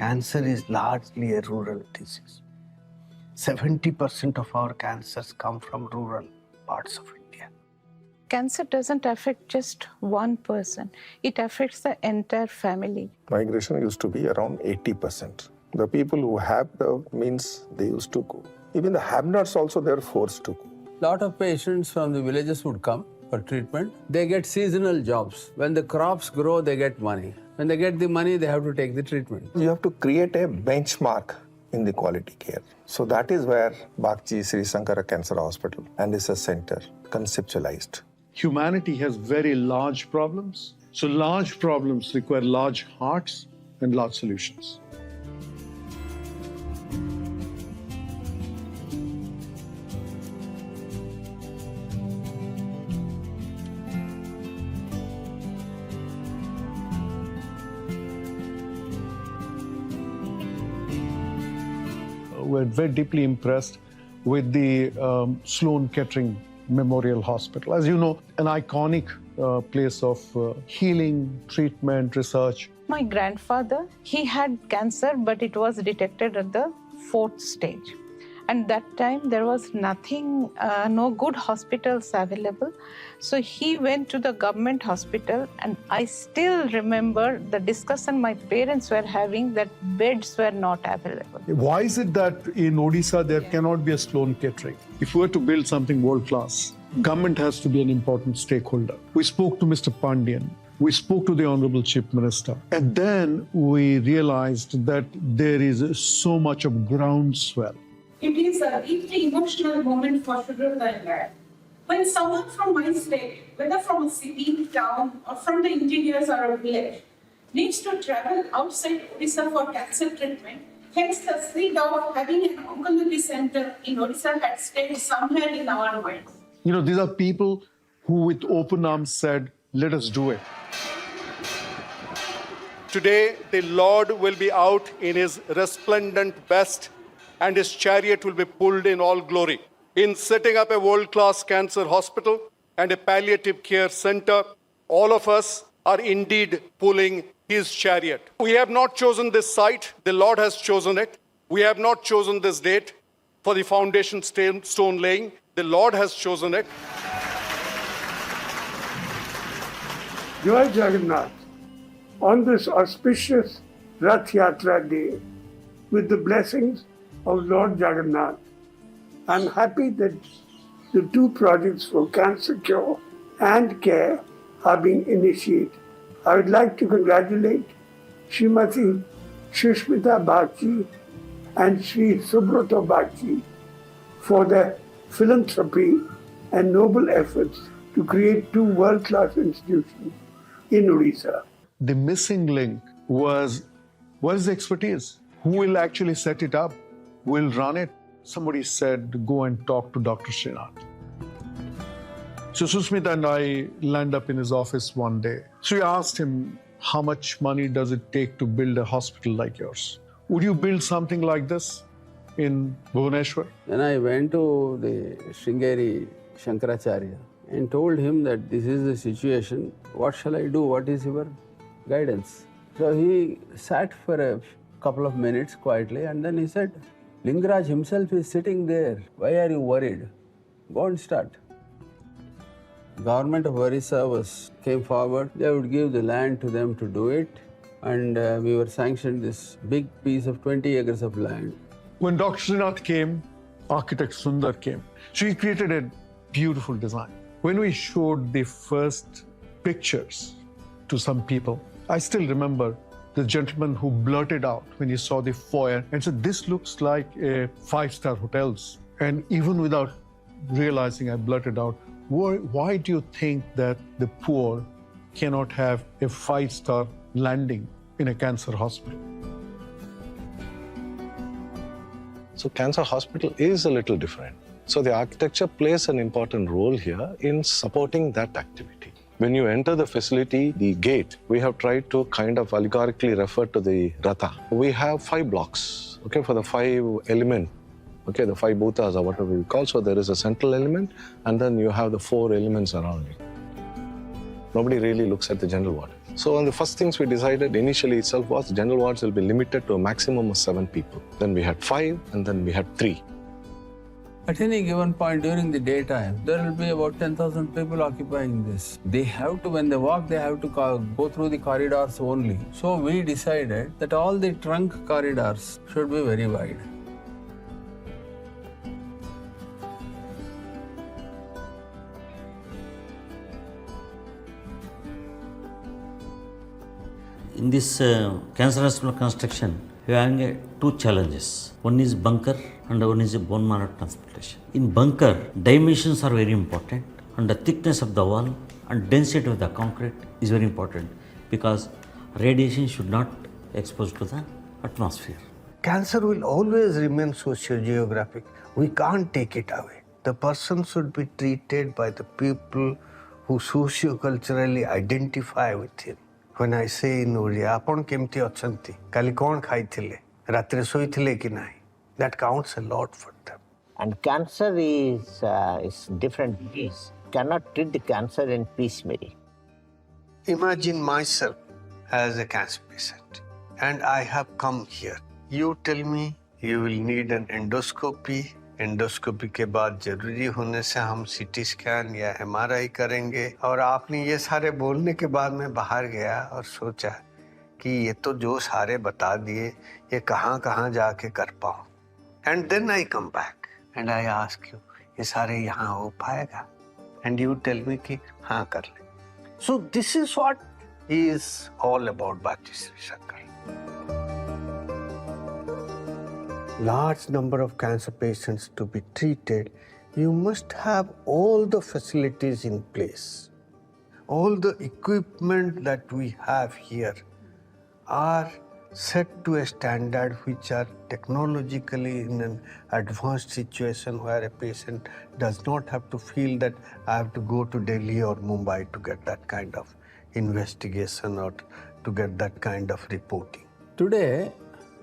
cancer is largely a rural disease. 70% of our cancers come from rural parts of India. Cancer doesn't affect just one person. It affects the entire family. Migration used to be around 80%. The people who have the means, they used to go. Even the have-nots also, they're forced to go. Lot of patients from the villages would come for treatment. They get seasonal jobs. When the crops grow, they get money. When they get the money, they have to take the treatment. You have to create a benchmark in the quality care. So that is where Bagchi Sri Sankara Cancer Hospital and Research Center conceptualized. Humanity has very large problems. So large problems require large hearts and large solutions. We're very deeply impressed with the Sloan Kettering Memorial Hospital. As you know, an iconic place of healing, treatment, research. My grandfather, he had cancer, but it was detected at the 4th stage. And that time there was nothing, no good hospitals available. So he went to the government hospital, and I still remember the discussion my parents were having that beds were not available. Why is it that in Odisha there cannot be a Sloan Kettering? If we were to build something world-class, government has to be an important stakeholder. We spoke to Mr. Pandian. We spoke to the Honorable Chief Minister. And then we realized that there is so much of groundswell. It is a deeply emotional moment for Shudrata and I. When someone from my state, whether from a city, town, or from the interiors or a village, needs to travel outside Odisha for cancer treatment, hence the seed of having an oncology center in Odisha had stayed somewhere in our minds. You know, these are people who with open arms said, let us do it. Today, the Lord will be out in his resplendent best, and his chariot will be pulled in all glory. In setting up a world-class cancer hospital and a palliative care center, all of us are indeed pulling his chariot. We have not chosen this site, the Lord has chosen it. We have not chosen this date for the foundation stone laying, the Lord has chosen it. Jai Jagannath, on this auspicious Rath Yatra day, with the blessings of Lord Jagannath, I'm happy that the 2 projects for cancer cure and care are being initiated. I would like to congratulate Srimati Shushmita Bagchi and Sri Subrata Bagchi for their philanthropy and noble efforts to create 2 world-class institutions in Odisha. The missing link was, what is the expertise? Who will actually set it up? Who will run it? Somebody said, go and talk to Dr. Srinath. So Susmita and I lined up in his office one day. So we asked him, how much money does it take to build a hospital like yours? Would you build something like this in Bhubaneswar? Then I went to the Sringeri Shankaracharya and told him that this is the situation. What shall I do? What is your guidance? So he sat for a couple of minutes quietly, and then he said, Lingaraj himself is sitting there. Why are you worried? Go and start. Government of Orissa came forward. They would give the land to them to do it. And we were sanctioned this big piece of 20 acres of land. When Dr. Srinath came, architect Sundar came. So he created a beautiful design. When we showed the first pictures to some people, I still remember the gentleman who blurted out when he saw the foyer and said, this looks like a 5-star hotels. And even without realizing, I blurted out, why do you think that the poor cannot have a 5-star landing in a cancer hospital? So cancer hospital is a little different. So the architecture plays an important role here in supporting that activity. When you enter the facility, the gate, we have tried to kind of allegorically refer to the Ratha. We have 5 blocks, okay, for the 5 element, okay, the 5 bhutas or whatever we call. So there is a central element, and then you have the 4 elements around it. Nobody really looks at the general ward. So one of the first things we decided initially itself was general wards will be limited to a maximum of 7 people. Then we had 5 and then we had 3. At any given point during the daytime, there will be about 10,000 people occupying this. They have to, when they walk, they have to go through the corridors only. So we decided that all the trunk corridors should be very wide. In this cancer hospital construction, we are having two challenges. One is bunker and one is bone marrow transplantation. In bunker, dimensions are very important, and the thickness of the wall and density of the concrete is very important because radiation should not expose to the atmosphere. Cancer will always remain socio-geographic. We can't take it away. The person should be treated by the people who socio-culturally identify with him. When I say in Odia, apon kemti achanti, kali kon khaithile, ratre soithile ki nahi. That counts a lot for them. And cancer is different disease. Cannot treat the cancer in piecemeal. Imagine myself as a cancer patient and I have come here. You tell me you will need an endoscopy. Endoscopy के बाद जरूरी होने से हम CT scan या MRI करेंगे और आपने ये सारे बोलने के बाद मैं बाहर गया और सोचा कि ये तो जो सारे बता दिए ये कहाँ जाके कर पाऊँ and then I come back and I ask you ये सारे यहाँ हो पाएगा एंड यू टेल मी कि हाँ कर ले so this is what is all about Bagchi Shrishankar. Large number of cancer patients to be treated, you must have all the facilities in place. All the equipment that we have here are set to a standard which are technologically in an advanced situation where a patient does not have to feel that I have to go to Delhi or Mumbai to get that kind of investigation or to get that kind of reporting. Today,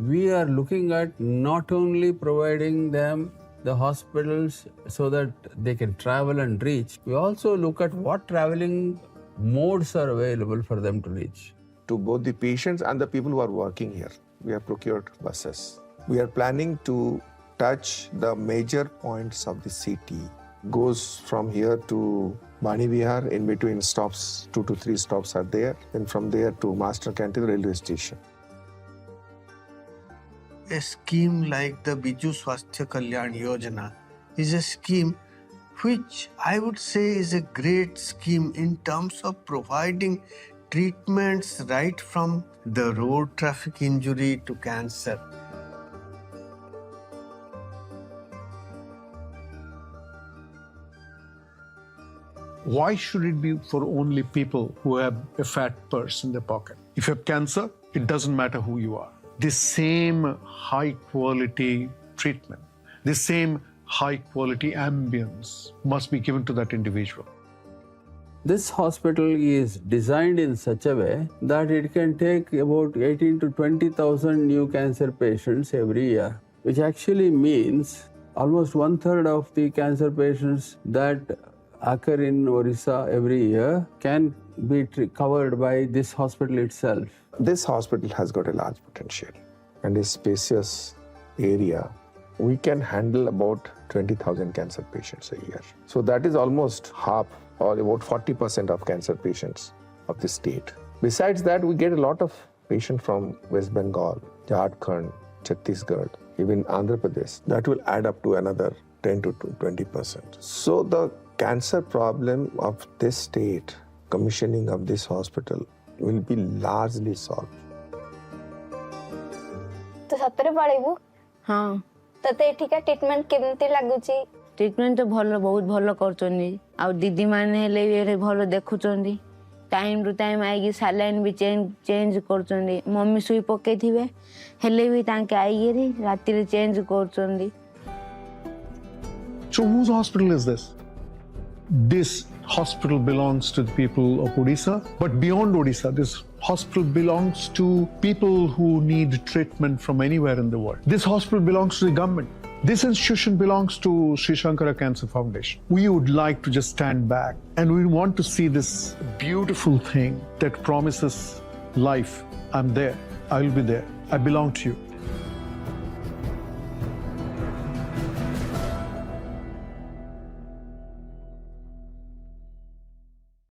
we are looking at not only providing them the hospitals so that they can travel and reach, we also look at what traveling modes are available for them to reach. To both the patients and the people who are working here, we have procured buses. We are planning to touch the major points of the city. Goes from here to Bani Vihar, in between stops, 2 to 3 stops are there. Then from there to Master Canteen railway station. A scheme like the Biju Swasthya Kalyan Yojana is a scheme which I would say is a great scheme in terms of providing treatments right from the road traffic injury to cancer. Why should it be for only people who have a fat purse in their pocket? If you have cancer, it doesn't matter who you are. The same high quality treatment, the same high quality ambience must be given to that individual. This hospital is designed in such a way that it can take about 18 to 20,000 new cancer patients every year, which actually means almost 1/3 of the cancer patients that occur in Orissa every year can be covered by this hospital itself. This hospital has got a large potential and a spacious area. We can handle about 20,000 cancer patients a year. So that is almost half or about 40% of cancer patients of the state. Besides that, we get a lot of patients from West Bengal, Jharkhand, Chhattisgarh, even Andhra Pradesh. That will add up to another 10 to 20%. So the cancer problem of this state, commissioning of this hospital, will be largely solved. तो सतरे पळेबु हां तते एठिका treatment केमते लागुची treatment तो भलो बहुत भलो करचोनी आ दीदी माने हेले ये भलो देखुचोंदी टाइम टू टाइम आईगी सलाइन भी चेंज करचोंदी मम्मी सुई पके थिबे हेले भी तांके आईगेरी राती रे change करचोंदी. So whose hospital is this? This hospital belongs to the people of Odisha, but beyond Odisha, this hospital belongs to people who need treatment from anywhere in the world. This hospital belongs to the government. This institution belongs to Sri Shankara Cancer Foundation. We would like to just stand back and we want to see this beautiful thing that promises life. I'm there. I will be there. I belong to you.